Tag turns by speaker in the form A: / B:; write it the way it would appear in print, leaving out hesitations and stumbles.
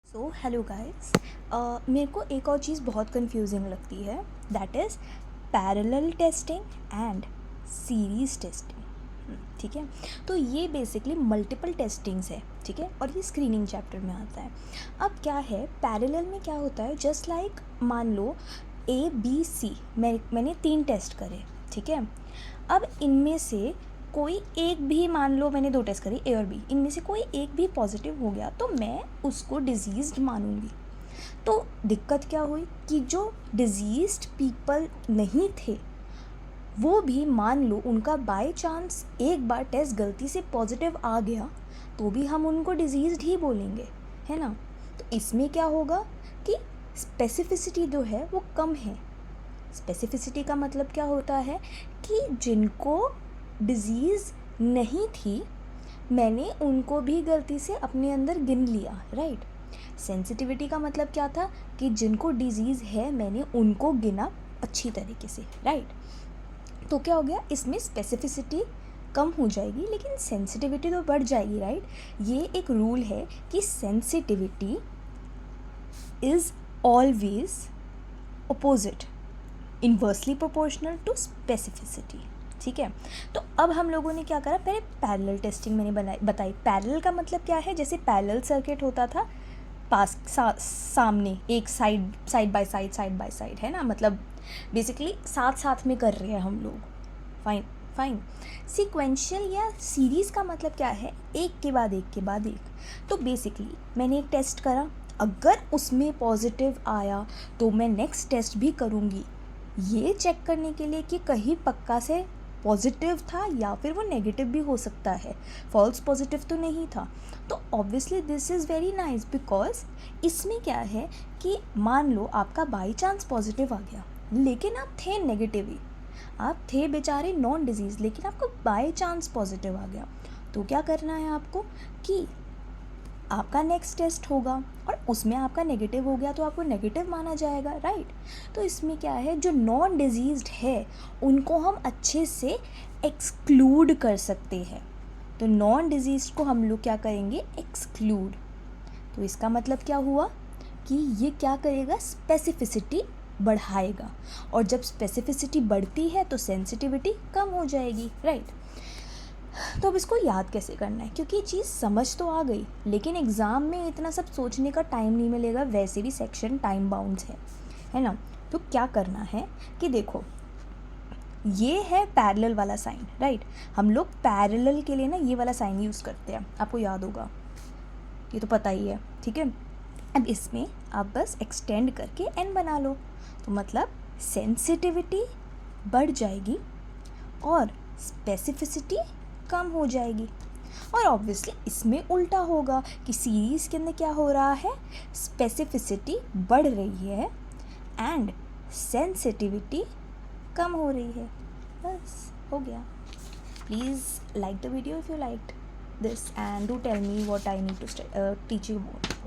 A: So hello guys, मेरे को एक और चीज़ बहुत कंफ्यूजिंग लगती है, that is parallel testing and series testing. ठीक है, तो ये बेसिकली मल्टीपल टेस्टिंग्स है, ठीक है, और ये स्क्रीनिंग चैप्टर में आता है। अब क्या है पैरेलल में, क्या होता है, जस्ट लाइक मान लो ABC मैंने 3 टेस्ट करे, ठीक है। अब इनमें से कोई एक भी, मान लो मैंने 2 टेस्ट करी, A और B, इनमें से कोई एक भी पॉजिटिव हो गया तो मैं उसको डिजीज़्ड मानूंगी। तो दिक्कत क्या हुई कि जो डिजीज़्ड पीपल नहीं थे वो भी, मान लो उनका बाय चांस एक बार टेस्ट गलती से पॉजिटिव आ गया तो भी हम उनको डिजीज़्ड ही बोलेंगे, है ना। तो इसमें क्या होगा कि स्पेसिफिसिटी जो है वो कम है। स्पेसिफिसिटी का मतलब क्या होता है कि जिनको डिज़ीज़ नहीं थी मैंने उनको भी गलती से अपने अंदर गिन लिया, राइट। सेंसिटिविटी का मतलब क्या था कि जिनको डिज़ीज़ है मैंने उनको गिना अच्छी तरीके से, राइट। तो क्या हो गया, इसमें स्पेसिफिसिटी कम हो जाएगी लेकिन सेंसिटिविटी तो बढ़ जाएगी, राइट। ये एक रूल है कि sensitivity is always opposite, inversely proportional to specificity, ठीक है। तो अब हम लोगों ने क्या करा, पहले पैरेलल टेस्टिंग मैंने बताई। पैरेलल का मतलब क्या है, जैसे पैरेलल सर्किट होता था, सामने एक साइड बाय साइड है ना, मतलब बेसिकली साथ साथ में कर रहे हैं हम लोग। Fine fine. सीक्वेंशियल या सीरीज़ का मतलब क्या है, एक के बाद एक के बाद एक। तो बेसिकली मैंने एक टेस्ट करा, अगर उसमें पॉजिटिव आया तो मैं नेक्स्ट टेस्ट भी करूँगी, ये चेक करने के लिए कि कहीं पक्का से पॉजिटिव था या फिर वो नेगेटिव भी हो सकता है, फॉल्स पॉजिटिव तो नहीं था। तो obviously this is very nice, because इसमें क्या है कि मान लो आपका बाई चांस पॉजिटिव आ गया लेकिन आप थे नेगेटिव ही, आप थे बेचारे नॉन डिजीज़ लेकिन आपको बाई चांस पॉजिटिव आ गया, तो क्या करना है आपको कि आपका नेक्स्ट टेस्ट होगा और उसमें आपका नेगेटिव हो गया तो आपको नेगेटिव माना जाएगा, राइट। तो इसमें क्या है, जो नॉन डिजीज़्ड है उनको हम अच्छे से एक्सक्लूड कर सकते हैं। तो नॉन डिजीज़्ड को हम लोग क्या करेंगे, एक्सक्लूड। तो इसका मतलब क्या हुआ कि ये क्या करेगा, स्पेसिफिसिटी बढ़ाएगा, और जब स्पेसिफिसिटी बढ़ती है तो सेंसिटिविटी कम हो जाएगी, राइट। तो अब इसको याद कैसे करना है, क्योंकि ये चीज़ समझ तो आ गई लेकिन एग्ज़ाम में इतना सब सोचने का टाइम नहीं मिलेगा, वैसे भी सेक्शन टाइम बाउंड्स है ना। तो क्या करना है कि देखो, ये है पैरेलल वाला साइन, राइट। हम लोग पैरेलल के लिए ना ये वाला साइन यूज़ करते हैं, आपको याद होगा, ये तो पता ही है, ठीक है। अब इसमें आप बस एक्सटेंड करके n बना लो, तो मतलब सेंसिटिविटी बढ़ जाएगी और स्पेसिफिसिटी कम हो जाएगी। और ऑब्वियसली इसमें उल्टा होगा कि सीरीज़ के अंदर क्या हो रहा है, स्पेसिफिसिटी बढ़ रही है एंड सेंसिटिविटी कम हो रही है। बस हो गया। Please like the video if you liked this and do tell me what I need to teach you more.